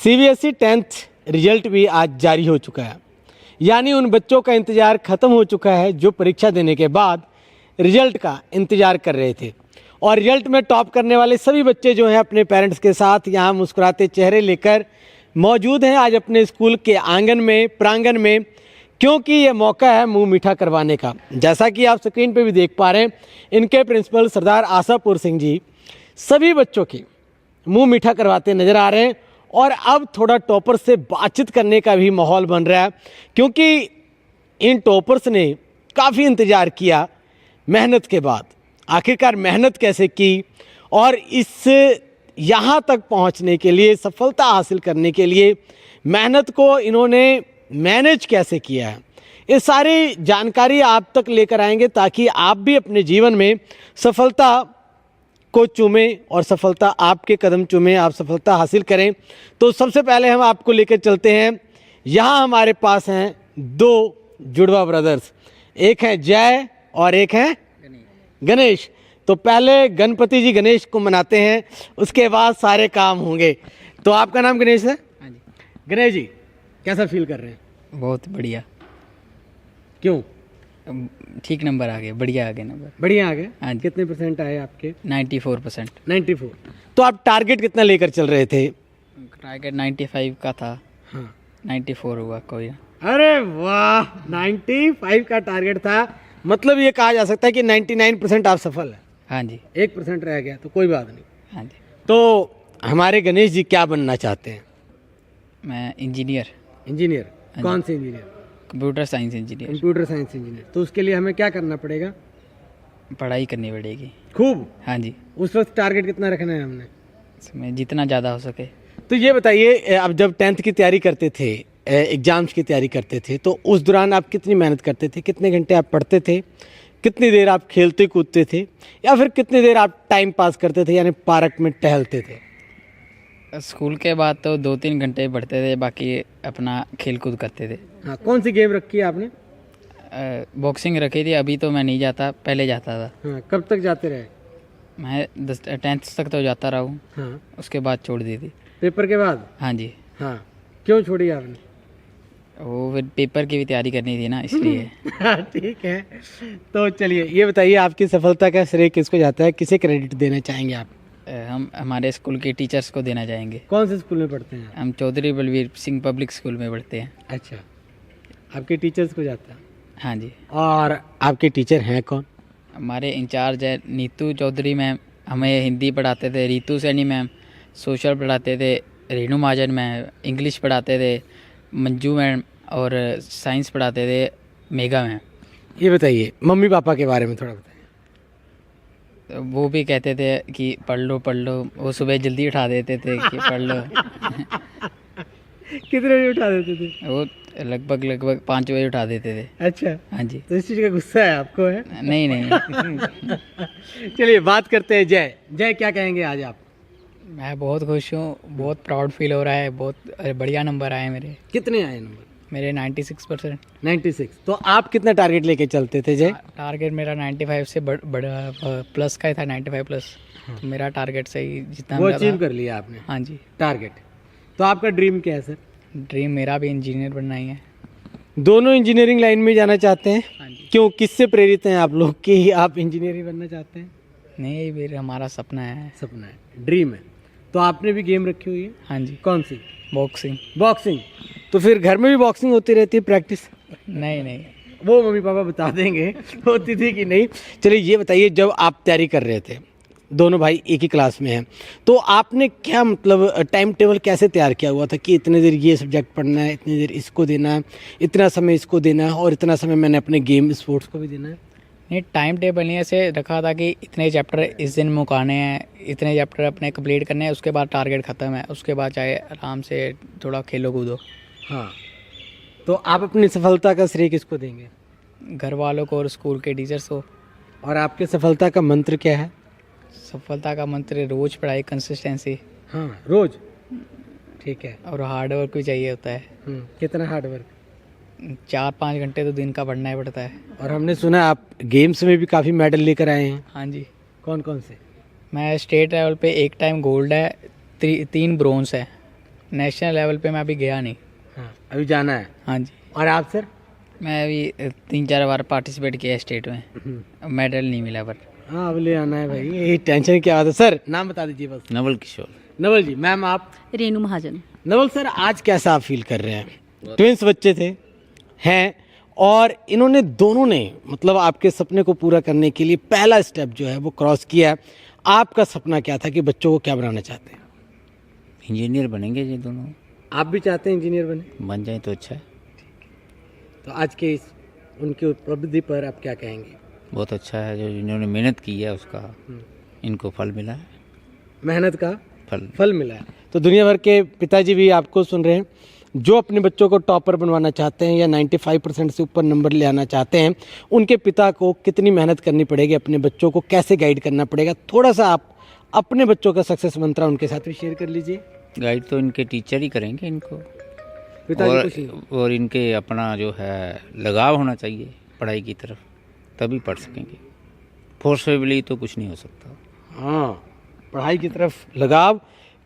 CBSE 10th result भी आज जारी हो चुका है। यानी उन बच्चों का इंतज़ार ख़त्म हो चुका है जो परीक्षा देने के बाद रिजल्ट का इंतज़ार कर रहे थे। और रिजल्ट में टॉप करने वाले सभी बच्चे जो हैं अपने पेरेंट्स के साथ यहाँ मुस्कुराते चेहरे लेकर मौजूद हैं आज अपने स्कूल के आंगन में, प्रांगण में, क्योंकि ये मौका है मुंह मीठा करवाने का। जैसा कि आप स्क्रीन पे भी देख पा रहे हैं, इनके प्रिंसिपल सरदार आशापुर सिंह जी सभी बच्चों की मुंह मीठा करवाते नज़र आ रहे हैं। और अब थोड़ा टॉपर से बातचीत करने का भी माहौल बन रहा है, क्योंकि इन टॉपर्स ने काफ़ी इंतज़ार किया मेहनत के बाद। आखिरकार मेहनत कैसे की और इस यहाँ तक पहुँचने के लिए, सफलता हासिल करने के लिए मेहनत को इन्होंने मैनेज कैसे किया है, ये सारी जानकारी आप तक लेकर आएंगे ताकि आप भी अपने जीवन में सफलता को चूमें और सफलता आपके कदम चूमें, आप सफलता हासिल करें। तो सबसे पहले हम आपको लेकर चलते हैं, यहाँ हमारे पास हैं दो जुड़वा ब्रदर्स, एक है जय और एक है गणेश। तो पहले गणपति जी गणेश को मनाते हैं, उसके बाद सारे काम होंगे। तो आपका नाम गणेश है? हाँ जी। गणेश जी कैसा फील कर रहे हैं? बहुत बढ़िया। क्यों? ठीक नंबर आ गए, बढ़िया आ गए नंबर। बढ़िया आ गए। हाँ जी। कितने परसेंट आए आपके? 94%। 94। तो आप टारगेट कितना लेकर चल रहे थे? टारगेट 95 का था। हाँ। 94 हुआ कोई। अरे वाह, 95 का टारगेट था। मतलब ये कहा जा सकता है कि 99% आप सफल है। हाँ जी। 1% रह गया तो कोई बात नहीं। हाँ जी। तो हमारे गणेश जी क्या बनना चाहते हैं? मैं इंजीनियर। इंजीनियर? हाँ कौन से engineer? Computer science engineer. Computer science engineer. तो उसके लिए हमें क्या करना पड़ेगा? पढ़ाई करनी पड़ेगी खूब। हाँ जी। उस वक्त टारगेट कितना रखना है हमने? इसमें जितना ज़्यादा हो सके। तो ये बताइए, अब जब 10th की तैयारी करते थे, एग्जाम्स की तैयारी करते थे, तो उस दौरान आप कितनी मेहनत करते थे? कितने घंटे आप पढ़ते थे? कितनी देर आप खेलते कूदते थे? या फिर कितनी देर आप टाइम पास करते थे, यानी पार्क में टहलते थे? स्कूल के बाद तो 2-3 घंटे पढ़ते थे, बाकी अपना खेल कूद करते थे। हाँ। कौन सी गेम रखी है आपने? बॉक्सिंग रखी थी, अभी तो मैं नहीं जाता, पहले जाता था। हाँ। कब तक जाते रहे? मैं 10th तक तो जाता रहा हूँ। हाँ। उसके बाद छोड़ दी थी। पेपर के बाद? हाँ जी। हाँ। क्यों छोड़ी आपने? वो फिर पेपर की भी तैयारी करनी थी ना, इसलिए। हाँ, ठीक है। तो चलिए ये बताइए, आपकी सफलता का श्रेय किसको जाता है? किसे क्रेडिट देना चाहेंगे आप? हम हमारे स्कूल के टीचर्स को देना चाहेंगे। कौन से स्कूल में पढ़ते हैं? हम चौधरी बलवीर सिंह पब्लिक स्कूल में पढ़ते हैं। अच्छा, आपके टीचर्स को जाता है। हाँ जी। और आपके टीचर हैं कौन? हमारे इंचार्ज है नीतू चौधरी मैम, हमें हिंदी पढ़ाते थे। रीतू सैनी मैम सोशल पढ़ाते थे। रेणु महाजन मैम इंग्लिश पढ़ाते थे। मंजू मैम और साइंस पढ़ाते थे मेगा मैम। ये बताइए मम्मी पापा के बारे में थोड़ा बताइए। तो वो भी कहते थे कि पढ़ लो पढ़ लो, वो सुबह जल्दी उठा देते थे कि पढ़ लो। कितने बजे उठा देते थे? वो लगभग 5 बजे उठा देते थे। अच्छा। हाँ जी। तो इस चीज़ का गुस्सा है आपको? है नहीं नहीं। चलिए बात करते हैं जय। जय क्या कहेंगे आज आप? मैं बहुत खुश हूँ, बहुत प्राउड फील हो रहा है। बहुत बढ़िया नंबर आए मेरे। कितने आए नंबर? मेरे 96%। 96। तो आप कितना टारगेट लेके चलते थे जय? टारगेट मेरा 95 से बड़ा प्लस का ही था, 95 प्लस। तो मेरा टारगेट से ही जितना वो मिला अचीव था। कर लिया आपने हाँ जी। टारगेट। तो आपका ड्रीम क्या है सर? ड्रीम मेरा भी इंजीनियर बनना ही है। दोनों इंजीनियरिंग लाइन में जाना चाहते हैं? हाँ जी। क्यों, किससे प्रेरित हैं आप लोग कि आप इंजीनियर ही बनना चाहते हैं? नहीं, ये भी हमारा सपना है। सपना है, ड्रीम है। तो आपने भी गेम रखी हुई है? हाँ जी। कौन सी? बॉक्सिंग। बॉक्सिंग। तो फिर घर में भी बॉक्सिंग होती रहती है प्रैक्टिस? नहीं नहीं, वो मम्मी पापा बता देंगे होती थी कि नहीं। चलिए ये बताइए, जब आप तैयारी कर रहे थे, दोनों भाई एक ही क्लास में हैं, तो आपने क्या मतलब टाइम टेबल कैसे तैयार किया हुआ था कि इतने देर ये सब्जेक्ट पढ़ना है, इतनी देर इसको देना है, इतना समय इसको देना है और इतना समय मैंने अपने गेम स्पोर्ट्स को भी देना है? नहीं, टाइम टेबल नहीं ऐसे रखा था कि इतने चैप्टर इस दिन मुकाने हैं, इतने चैप्टर अपने कंप्लीट करने हैं, उसके बाद टारगेट ख़त्म है, उसके बाद चाहे आराम से थोड़ा खेलो कूदो। हाँ। तो आप अपनी सफलता का श्रेय किसको देंगे? घर वालों को और स्कूल के टीचर्स को। और आपके सफलता का मंत्र क्या है? सफलता का मंत्र रोज पढ़ाई, कंसिस्टेंसी। हाँ, रोज। ठीक है। और हार्ड वर्क भी चाहिए होता है। कितना हार्ड वर्क? 4-5 घंटे तो दिन का पढ़ना ही पड़ता है। और हमने सुना आप गेम्स में भी काफ़ी मेडल लेकर आए हैं। हाँ जी। कौन कौन से? मैं स्टेट लेवल पे एक टाइम गोल्ड है, 3 ब्रोंज है। नेशनल लेवल पे मैं अभी गया नहीं। हाँ, अभी जाना है। हाँ जी। और आप सर? मैं अभी 3-4 बार पार्टिसिपेट किया स्टेट में, मेडल नहीं मिला पर। हाँ, अब ले आना है भाई, ये टेंशन क्या बात है। सर नाम बता दीजिए बस। नवल किशोर। नवल जी। मैम आप? रेनू महाजन। नवल सर, आज कैसा आप फील कर रहे हैं? ट्विंस बच्चे थे, हैं, और इन्होंने दोनों ने मतलब आपके सपने को पूरा करने के लिए पहला स्टेप जो है वो क्रॉस किया है। आपका सपना क्या था कि बच्चों को क्या बनाना चाहते हैं? इंजीनियर बनेंगे ये दोनों। आप भी चाहते हैं इंजीनियर बने? बन जाए तो अच्छा है। तो आज के उनकी उपलब्धि पर आप क्या कहेंगे? बहुत अच्छा है, जो इन्होंने मेहनत की है उसका इनको फल मिला है। मेहनत का फल मिला है। तो दुनिया भर के पिताजी भी आपको सुन रहे हैं, जो अपने बच्चों को टॉपर बनवाना चाहते हैं या 95% से ऊपर नंबर ले आना चाहते हैं, उनके पिता को कितनी मेहनत करनी पड़ेगी, अपने बच्चों को कैसे गाइड करना पड़ेगा, थोड़ा सा आप अपने बच्चों का सक्सेस मंत्र उनके साथ भी शेयर कर लीजिए। गाइड तो इनके टीचर ही करेंगे इनको, पिताजी कुछ नहीं। और इनके अपना जो है लगाव होना चाहिए पढ़ाई की तरफ, तभी पढ़ सकेंगे। फोर्सफुली तो कुछ नहीं हो सकता। हाँ, पढ़ाई की तरफ लगाव,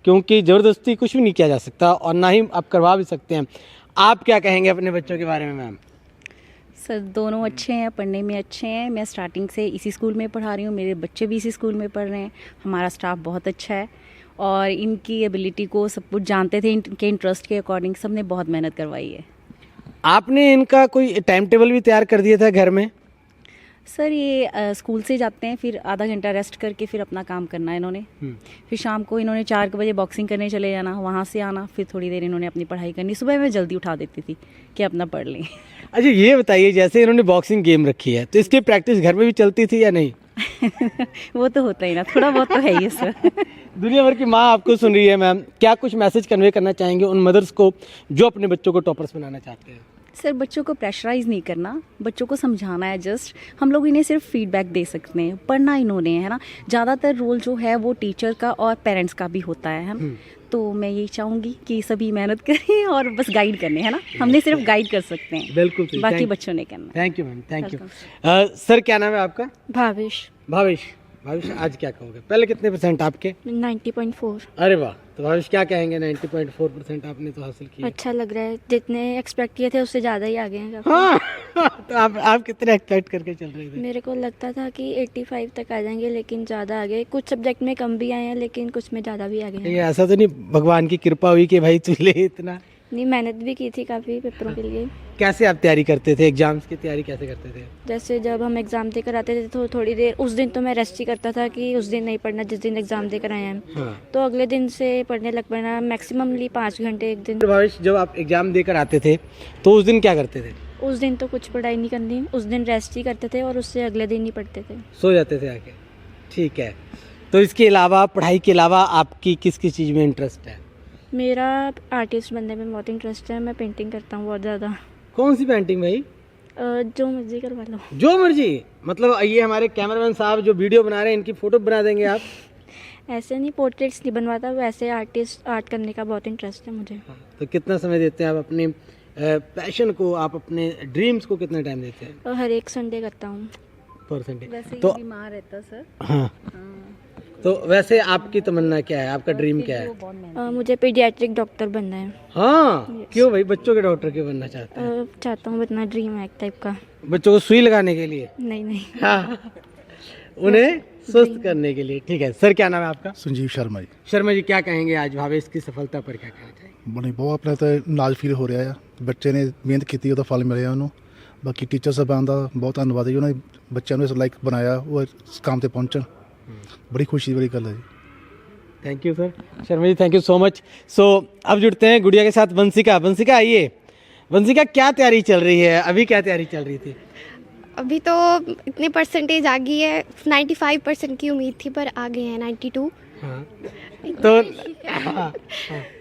क्योंकि ज़बरदस्ती कुछ भी नहीं किया जा सकता और ना ही आप करवा भी सकते हैं। आप क्या कहेंगे अपने बच्चों के बारे में मैम? सर दोनों अच्छे हैं, पढ़ने में अच्छे हैं। मैं स्टार्टिंग से इसी स्कूल में पढ़ा रही हूँ, मेरे बच्चे भी इसी स्कूल में पढ़ रहे हैं। हमारा स्टाफ बहुत अच्छा है और इनकी एबिलिटी को सब कुछ जानते थे, इनके इंटरेस्ट के अकॉर्डिंग सबने बहुत मेहनत करवाई है। आपने इनका कोई टाइम टेबल भी तैयार कर दिया था घर में? सर ये स्कूल से जाते हैं, फिर आधा घंटा रेस्ट करके फिर अपना काम करना है इन्होंने। फिर शाम को इन्होंने 4 बजे बॉक्सिंग करने चले जाना, वहाँ से आना, फिर थोड़ी देर इन्होंने अपनी पढ़ाई करनी। सुबह मैं जल्दी उठा देती थी कि अपना पढ़ लें। अच्छा, ये बताइए, जैसे इन्होंने बॉक्सिंग गेम रखी है तो इसकी प्रैक्टिस घर में भी चलती थी या नहीं? वो तो होता ही ना, थोड़ा बहुत तो है ही सर। दुनिया भर की माँ आपको सुन रही है मैम, क्या कुछ मैसेज कन्वे करना चाहेंगे उन मदर्स को जो अपने बच्चों को टॉपर्स बनाना चाहते हैं? सर बच्चों को प्रेशराइज नहीं करना, बच्चों को समझाना है। जस्ट हम लोग इन्हें सिर्फ फीडबैक दे सकते हैं, पढ़ना इन्होंने है ना। ज़्यादातर रोल जो है वो टीचर का और पेरेंट्स का भी होता है ना। तो मैं यही चाहूँगी कि सभी मेहनत करें और बस गाइड करने, है ना। हमने सिर्फ गाइड कर सकते हैं, बिल्कुल, बाकी बच्चों ने करना। Thank you ma'am, thank you. Sir क्या नाम है आपका? भावेश। भावेश, आज क्या कहोगे? पहले कितने % आपके? 90.4। अरे वाह, तो भावेश क्या कहेंगे? 90.4% आपने तो हासिल किया। अच्छा लग रहा है, जितने एक्सपेक्ट किए थे उससे ज़्यादा ही आ गए हैं। हाँ। तो आप कितने एक्सपेक्ट करके चल रहे थे? मेरे को लगता था कि 85 तक आ जाएंगे, लेकिन ज़्यादा आ गए। कुछ सब्जेक्ट में कम भी आए हैं, लेकिन कुछ में ज़्यादा भी आ गए ये हैं। ऐसा तो नहीं भगवान की कृपा हुई कि भाई तू ले इतना? नहीं, मेहनत भी की थी काफ़ी पेपरों के लिए। कैसे आप तैयारी करते थे? एग्जाम्स की तैयारी कैसे करते थे? जैसे जब हम एग्ज़ाम देकर आते थे तो थोड़ी देर उस दिन तो मैं रेस्ट ही करता था कि उस दिन नहीं पढ़ना जिस दिन एग्ज़ाम देकर आए हैं। हाँ। तो अगले दिन से पढ़ने लग पड़ना, मैक्सिममली 5 घंटे एक दिन। भावेश, जब आप एग्जाम देकर आते थे तो उस दिन क्या करते थे? उस दिन तो कुछ पढ़ाई नहीं करनी, उस दिन रेस्ट ही करते थे और उससे अगले दिन ही पढ़ते थे। सो जाते थे आके? ठीक है। तो इसके अलावा, पढ़ाई के अलावा आपकी किस किस चीज़ में इंटरेस्ट है? मेरा आर्टिस्ट बनने में बहुत इंटरेस्ट है, मैं पेंटिंग करता हूँ बहुत ज़्यादा। कौन सी पेंटिंग भाई? जो मर्जी करवा लो। जो मर्जी? मतलब ये हमारे कैमरामैन साहब जो वीडियो बना रहे हैं, इनकी फोटो बना देंगे आप? ऐसे नहीं, पोर्ट्रेट्स नहीं बनवाता, वैसे आर्ट करने का बहुत इंटरेस्ट है मुझे। तो कितना समय देते हैं आप अपने पैशन को, आप अपने ड्रीम्स को कितना टाइम देते हैं? और हर एक संडे करता हूँ। परसेंट? वैसे तो ये बीमार रहता सर। हाँ, तो वैसे आपकी तमन्ना क्या है, आपका ड्रीम क्या है? मुझे पीडियाट्रिक डॉक्टर बनना है। हाँ, क्यों भाई, बच्चों के डॉक्टर क्यों बनना चाहते हैं? चाहता हूँ, बनना ड्रीम है एक टाइप का। बच्चों को सुई लगाने के लिए? नहीं। हाँ, उन्हें स्वस्थ करने के लिए। ठीक है सर, क्या नाम है आपका? संजीव शर्मा जी। शर्मा जी, क्या कहेंगे आज भावेश की सफलता पर, क्या कहना चाहिए? ਬਣੀ ਬਹੁਤ ਆਪਣੇ ਤਾਂ ਨਾਜ਼ ਫੀਲ ਹੋ ਰਿਹਾ ਆ, ਬੱਚੇ ਨੇ ਮਿਹਨਤ ਕੀਤੀ, ਉਹਦਾ ਫਲ ਮਿਲਿਆ ਉਹਨੂੰ। ਬਾਕੀ ਟੀਚਰ ਸਾਹਿਬਾਨ ਦਾ ਬਹੁਤ ਧੰਨਵਾਦ ਜੀ, ਉਹਨਾਂ ਨੇ ਬੱਚਿਆਂ ਨੂੰ ਇਸ ਲਾਇਕ ਬਣਾਇਆ ਉਹ ਇਸ ਕੰਮ ਤੇ ਪਹੁੰਚਣ। ਬੜੀ ਖੁਸ਼ੀ ਵਾਲੀ ਗੱਲ ਹੈ ਜੀ। Thank you sir. Sharma ji, thank you so much. So अब जुड़ते हैं गुड़िया के साथ वंशिका। वंशिका आइए। वंशिका, क्या तैयारी चल रही है अभी? क्या तैयारी चल रही थी? अभी तो इतने परसेंटेज आ गई है, 95% की उम्मीद थी पर आ गए हैं 92। हाँ, तो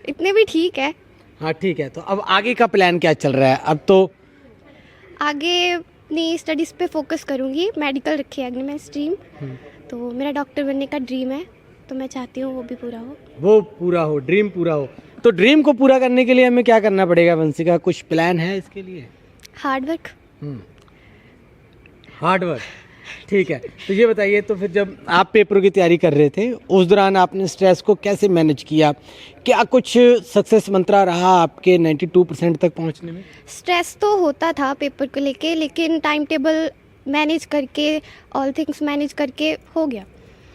इतने भी ठीक है। हाँ ठीक है। तो अब आगे का प्लान क्या चल रहा है? अब तो आगे अपनी स्टडीज़ पे फोकस करूँगी, मेडिकल रखी है आगे मैं स्ट्रीम। तो मेरा डॉक्टर बनने का ड्रीम है, तो मैं चाहती हूँ वो भी पूरा हो। वो पूरा हो, ड्रीम पूरा हो। तो ड्रीम को पूरा करने के लिए हमें क्या करना पड़ेगा वंशिका? कुछ प्लान है इसके लिए? Hard work. Hard work. ठीक है, तो ये बताइए, तो फिर जब आप पेपरों की तैयारी कर रहे थे उस दौरान आपने स्ट्रेस को कैसे मैनेज किया? क्या कुछ सक्सेस मंत्रा रहा आपके 92% तक पहुंचने में? स्ट्रेस तो होता था पेपर को लेके, लेकिन टाइम टेबल मैनेज करके, ऑल थिंग्स मैनेज करके हो गया।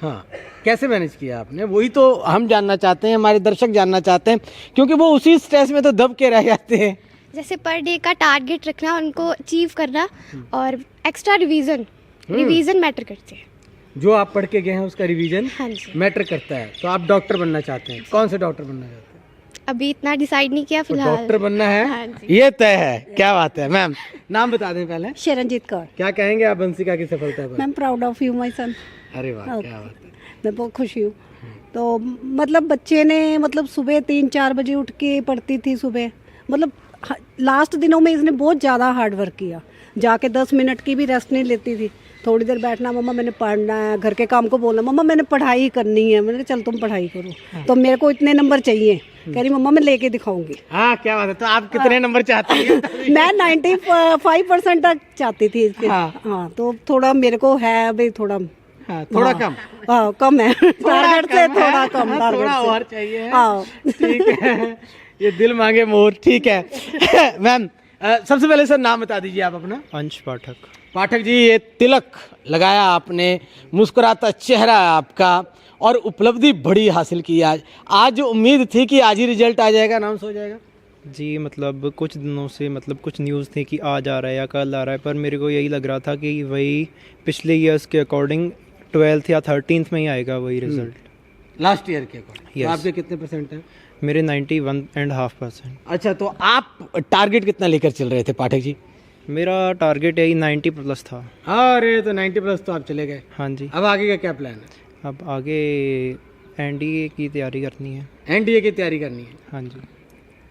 हाँ, कैसे मैनेज किया आपने? वही तो हम जानना चाहते हैं, हमारे दर्शक जानना चाहते हैं, क्योंकि वो उसी स्ट्रेस में तो दब के रह जाते हैं। जैसे पर डे का टारगेट रखना, उनको अचीव करना, और एक्स्ट्रा रिवीजन मैटर करते हैं। जो आप पढ़ के गए हैं उसका रिवीजन हाँ जी। मैटर करता है। तो आप डॉक्टर बनना चाहते हैं, कौन से डॉक्टर बनना चाहते हैं? अभी इतना डिसाइड नहीं किया तो फिलहाल। डॉक्टर बनना हाँ है, जी। ये तय है। क्या बात है मैम, नाम बता दें पहले। शरणजीत कौर। क्या कहेंगे आप वंशिका की सफलता पर? Ma'am proud of you my son. अरे वाह, क्या बात है। मैं बहुत खुशी हूँ। तो मतलब बच्चे ने मतलब सुबह 3-4 बजे उठ के पढ़ती थी सुबह, मतलब लास्ट दिनों में इसने बहुत ज़्यादा हार्ड वर्क किया। जाके 10 मिनट की भी रेस्ट नहीं लेती थी, थोड़ी देर बैठना, मम्मा मैंने पढ़ना है, घर के काम को बोलना, मम्मा मैंने पढ़ाई करनी है। मैंने कहा चल तुम पढ़ाई करो, तो मेरे को इतने नंबर चाहिए। कह रही मम्मा मैं लेके दिखाऊंगी। हाँ, क्या बात है। तो आप कितने नंबर चाहती हैं? मैं 95% तक चाहती थी इसके। हाँ, तो थोड़ा मेरे को है अभी थोड़ा, हाँ, थोड़ा कम। हाँ, कम है टारगेट से, थोड़ा कम हाँ, टारगेट थोड़ा से। और चाहिए। हाँ। ठीक है, ये दिल मांगे मोर। ठीक है मैम, सबसे पहले सर नाम बता दीजिए आप अपना। अंश पाठक। पाठक जी, ये तिलक लगाया आपने, मुस्कुराता चेहरा है आपका, और उपलब्धि बड़ी हासिल की आज उम्मीद थी कि आज ही रिजल्ट आ जाएगा, अनाउंस हो जाएगा? जी, मतलब कुछ दिनों से मतलब कुछ न्यूज़ थी कि आज आ रहा है या कल आ रहा है, पर मेरे को यही लग रहा था कि वही पिछले ईयर्स के अकॉर्डिंग 12th या 13th में ही आएगा वही रिजल्ट। लास्ट ईयर के अकॉर्डिंग। Yes. तो आपके कितने परसेंट हैं? मेरे 91.5%। अच्छा, तो आप टारगेट कितना लेकर चल रहे थे पाठक जी? मेरा टारगेट यही 90+ था। अरे, तो 90+ तो आप चले गए। हाँ जी। अब आगे का क्या प्लान है? अब आगे NDA की तैयारी करनी है। NDA की तैयारी करनी है। हाँ जी।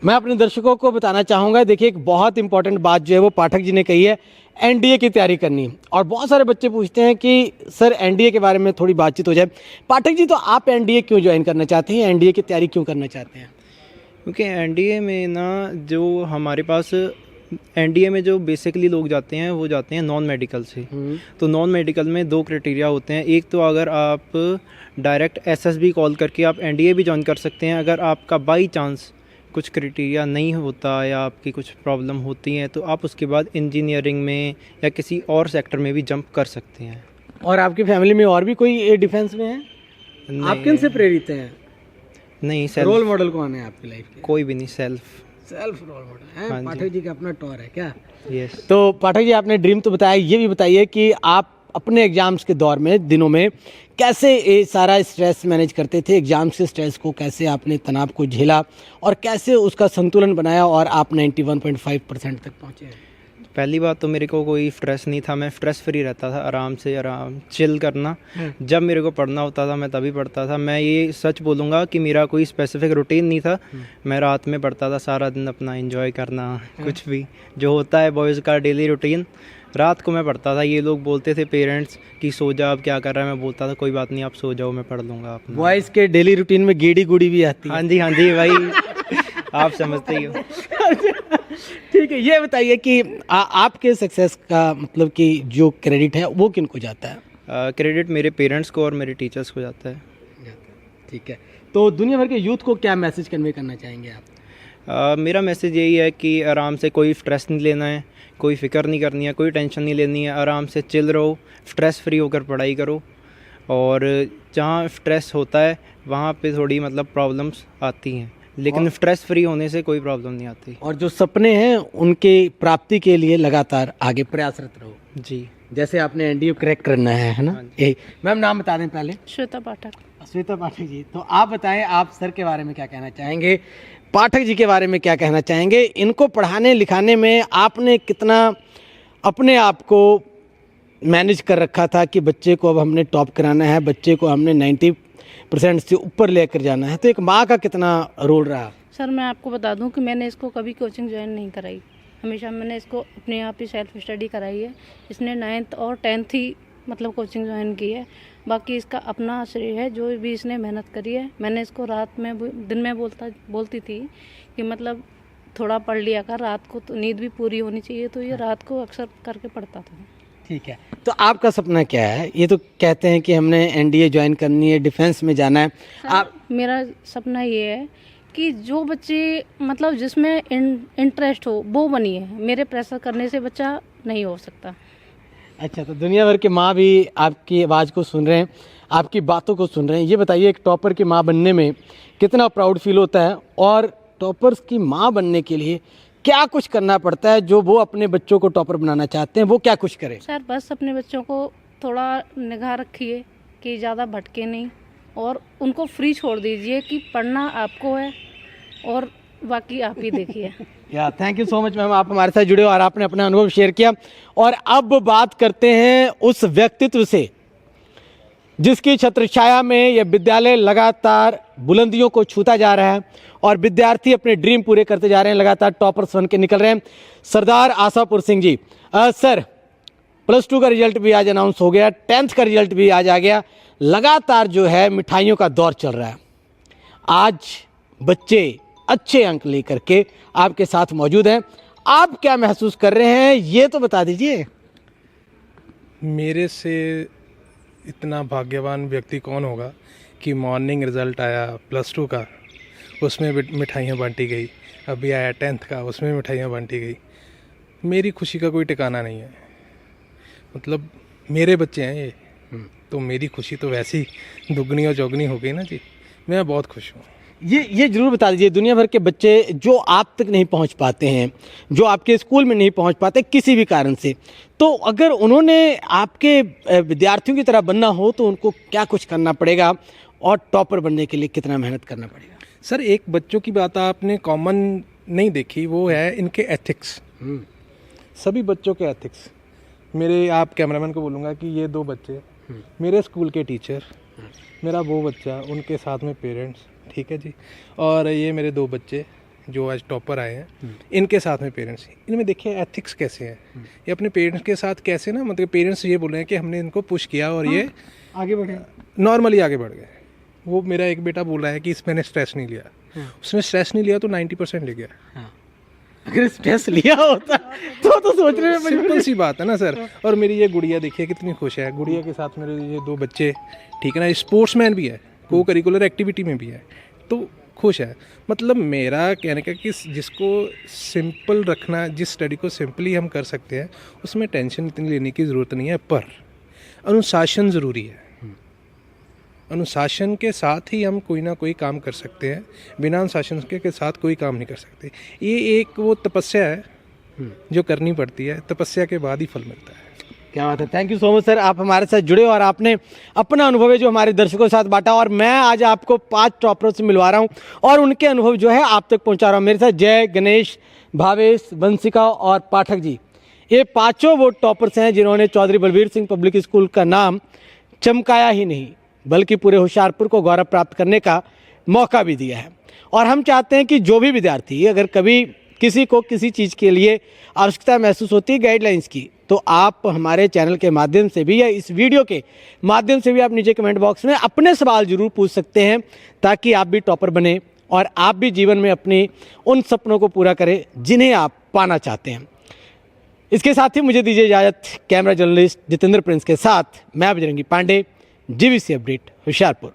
मैं अपने दर्शकों को बताना चाहूँगा, देखिए एक बहुत इंपॉर्टेंट बात जो है वो पाठक जी ने कही है, NDA की तैयारी करनी है। और बहुत सारे बच्चे पूछते हैं कि सर NDA के बारे में थोड़ी बातचीत हो जाए। पाठक जी, तो आप NDA क्यों ज्वाइन करना चाहते हैं? NDA की तैयारी क्यों करना चाहते हैं? क्योंकि NDA में ना, जो हमारे पास NDA में जो बेसिकली लोग जाते हैं वो जाते हैं नॉन मेडिकल से। तो नॉन मेडिकल में 2 क्राइटेरिया होते हैं। एक तो अगर आप डायरेक्ट SSB कॉल करके आप NDA भी ज्वाइन कर सकते हैं। अगर आपका बाई चांस कुछ क्राइटेरिया नहीं होता या आपकी कुछ प्रॉब्लम होती है तो आप उसके बाद इंजीनियरिंग में या किसी और सेक्टर में भी जंप कर सकते हैं। और आपकी फैमिली में और भी कोई डिफेंस में है? आप किन से प्रेरित हैं? नहीं, रोल मॉडल कौन है आपकी लाइफ के? कोई भी नहीं, सेल्फ रोल मॉडल है। हाँ जी। पाठक जी का अपना टॉर है क्या? यस। तो पाठक जी, आपने ड्रीम तो बताया, ये भी बताइए कि आप अपने एग्जाम्स के दौर में दिनों में कैसे ये सारा स्ट्रेस मैनेज करते थे? एग्जाम्स के स्ट्रेस को कैसे आपने तनाव को झेला और कैसे उसका संतुलन बनाया और आप 91.5% तक पहुँचे? पहली बात तो मेरे को कोई स्ट्रेस नहीं था, मैं स्ट्रेस फ्री रहता था, आराम चिल करना। जब मेरे को पढ़ना होता था मैं तभी पढ़ता था। मैं ये सच बोलूँगा कि मेरा कोई स्पेसिफिक रूटीन नहीं था। मैं रात में पढ़ता था, सारा दिन अपना एंजॉय करना, कुछ भी जो होता है बॉयज़ का डेली रूटीन, रात को मैं पढ़ता था। ये लोग बोलते थे पेरेंट्स कि सो जा, अब क्या कर रहा है? मैं बोलता था कोई बात नहीं, आप सो जाओ, मैं पढ़ लूँगा अपना। बॉयज़ के डेली रूटीन में गेड़ी गुड़ी भी आती है। हाँ जी, वही आप समझते ही हो। ठीक है, ये बताइए कि आपके सक्सेस का मतलब कि जो क्रेडिट है वो किन को जाता है? क्रेडिट मेरे पेरेंट्स को और मेरे टीचर्स को जाता है। ठीक है, तो दुनिया भर के यूथ को क्या मैसेज कन्वे करना चाहेंगे आप? मेरा मैसेज यही है कि आराम से, कोई स्ट्रेस नहीं लेना है, कोई फ़िक्र नहीं करनी है, कोई टेंशन नहीं लेनी है, आराम से चिल रहो, स्ट्रेस फ्री होकर पढ़ाई करो। और जहाँ स्ट्रेस होता है वहाँ पे थोड़ी मतलब प्रॉब्लम्स आती हैं, लेकिन स्ट्रेस फ्री होने से कोई प्रॉब्लम नहीं आती। और जो सपने हैं उनके प्राप्ति के लिए लगातार आगे प्रयासरत रहो। जी, जैसे आपने NDA क्रैक करना है ना? यही। मैम, नाम बता दें पहले। श्वेता पाठक। श्वेता पाठक जी, तो आप बताएं, आप सर के बारे में क्या कहना चाहेंगे, पाठक जी के बारे में क्या कहना चाहेंगे? इनको पढ़ाने लिखाने में आपने कितना अपने आप को मैनेज कर रखा था कि बच्चे को अब हमने टॉप कराना है, बच्चे को हमने 90% से ऊपर लेकर जाना है, तो एक माँ का कितना रोल रहा? सर, मैं आपको बता दूं कि मैंने इसको कभी कोचिंग ज्वाइन नहीं कराई, हमेशा मैंने इसको अपने आप ही सेल्फ स्टडी कराई है। इसने 9th और 10th ही मतलब कोचिंग ज्वाइन की है, बाकी इसका अपना श्रेय है जो भी इसने मेहनत करी है। मैंने इसको रात में दिन में बोलती थी कि मतलब थोड़ा पढ़ लिया कर, रात को तो नींद भी पूरी होनी चाहिए, तो ये रात को अक्सर करके पढ़ता था। ठीक है, तो आपका सपना क्या है? ये तो कहते हैं कि हमने एनडीए ज्वाइन करनी है, डिफेंस में जाना है। आप मेरा सपना ये है कि जो बच्चे मतलब जिसमें इंटरेस्ट हो वो बनिए, मेरे प्रेशर करने से बच्चा नहीं हो सकता। अच्छा, तो दुनिया भर के माँ भी आपकी आवाज़ को सुन रहे हैं, आपकी बातों को सुन रहे हैं। ये बताइए, एक टॉपर की माँ बनने में कितना प्राउड फील होता है, और टॉपर्स की माँ बनने के लिए क्या कुछ करना पड़ता है? जो वो अपने बच्चों को टॉपर बनाना चाहते हैं वो क्या कुछ करें? सर बस अपने बच्चों को थोड़ा निगाह रखिए कि ज़्यादा भटके नहीं, और उनको फ्री छोड़ दीजिए कि पढ़ना आपको है और बाकी आप ही देखिए। या thank you so much ma'am, आप हमारे साथ जुड़े और आपने अपना अनुभव शेयर किया। और अब बात करते हैं उस व्यक्तित्व से जिसकी छत्र छाया में यह विद्यालय लगातार बुलंदियों को छूता जा रहा है और विद्यार्थी अपने ड्रीम पूरे करते जा रहे हैं, लगातार टॉपर्स बन के निकल रहे हैं। सरदार आशापुर सिंह जी, सर +2 का रिजल्ट भी आज अनाउंस हो गया, 10th का रिजल्ट भी आज आ गया, लगातार जो है मिठाइयों का दौर चल रहा है। आज बच्चे अच्छे अंक लेकर के आपके साथ मौजूद हैं, आप क्या महसूस कर रहे हैं ये तो बता दीजिए। मेरे से इतना भाग्यवान व्यक्ति कौन होगा कि मॉर्निंग रिज़ल्ट आया +2 का, उसमें मिठाइयाँ बांटी गई, अभी आया 10th का, उसमें मिठाइयाँ बांटी गई। मेरी खुशी का कोई ठिकाना नहीं है, मतलब मेरे बच्चे हैं ये, तो मेरी खुशी तो वैसे ही दुगनी और चौगनी हो गई ना जी। मैं बहुत खुश हूँ। ये जरूर बता दीजिए, दुनिया भर के बच्चे जो आप तक नहीं पहुंच पाते हैं, जो आपके स्कूल में नहीं पहुंच पाते किसी भी कारण से, तो अगर उन्होंने आपके विद्यार्थियों की तरह बनना हो तो उनको क्या कुछ करना पड़ेगा और टॉपर बनने के लिए कितना मेहनत करना पड़ेगा? सर एक बच्चों की बात आपने कॉमन नहीं देखी, वो है इनके एथिक्स। सभी बच्चों के एथिक्स, मेरे आप कैमरामैन को बोलूँगा कि ये 2 बच्चे मेरे स्कूल के टीचर, मेरा वो बच्चा, उनके साथ में पेरेंट्स, ठीक है जी, और ये मेरे 2 बच्चे जो आज टॉपर आए हैं, इनके साथ में पेरेंट्स। इनमें देखिए एथिक्स कैसे हैं, ये अपने पेरेंट्स के साथ कैसे ना, मतलब पेरेंट्स ये बोल रहे हैं कि हमने इनको पुश किया और ये आगे बढ़े, नॉर्मली आगे बढ़ गए। वो मेरा एक बेटा बोल रहा है कि मैंने स्ट्रेस नहीं लिया, उसने स्ट्रेस नहीं लिया तो 90% ले गया। अगर स्ट्रेस लिया होता तो सोच रहे हैं, सिंपल सी बात है ना सर। और मेरी ये गुड़िया देखिए कितनी खुश है, गुड़िया के साथ मेरे ये 2 बच्चे, ठीक है ना, स्पोर्ट्समैन भी है, को करिकुलर एक्टिविटी में भी है, तो खुश है। मतलब मेरा कहने का कि जिसको सिंपल रखना, जिस स्टडी को सिंपली हम कर सकते हैं उसमें टेंशन इतनी लेने की ज़रूरत नहीं है, पर अनुशासन ज़रूरी है। अनुशासन के साथ ही हम कोई ना कोई काम कर सकते हैं, बिना अनुशासन के साथ कोई काम नहीं कर सकते। ये एक वो तपस्या है जो करनी पड़ती है, तपस्या के बाद ही फल मिलता है। क्या बात है, thank you so much sir, आप हमारे साथ जुड़े और आपने अपना अनुभव है जो हमारे दर्शकों के साथ बांटा, और मैं आज आपको 5 टॉपरों से मिलवा रहा हूं और उनके अनुभव जो है आप तक पहुंचा रहा हूं। मेरे साथ जय, गणेश, भावेश, वंशिका और पाठक जी, ये 5 वो टॉपर्स हैं जिन्होंने चौधरी बलबीर सिंह पब्लिक स्कूल का नाम चमकाया ही नहीं बल्कि पूरे होशियारपुर को गौरव प्राप्त करने का मौका भी दिया है। और हम चाहते हैं कि जो भी विद्यार्थी अगर कभी किसी को किसी चीज़ के लिए आवश्यकता महसूस होती है गाइडलाइंस की, तो आप हमारे चैनल के माध्यम से भी या इस वीडियो के माध्यम से भी आप नीचे कमेंट बॉक्स में अपने सवाल जरूर पूछ सकते हैं, ताकि आप भी टॉपर बने और आप भी जीवन में अपनी उन सपनों को पूरा करें जिन्हें आप पाना चाहते हैं। इसके साथ ही मुझे दीजिए इजाज़त, कैमरा जर्नलिस्ट जितेंद्र प्रिंस के साथ मैं बजरंगी पांडे, जीवीसी अपडेट होशियारपुर।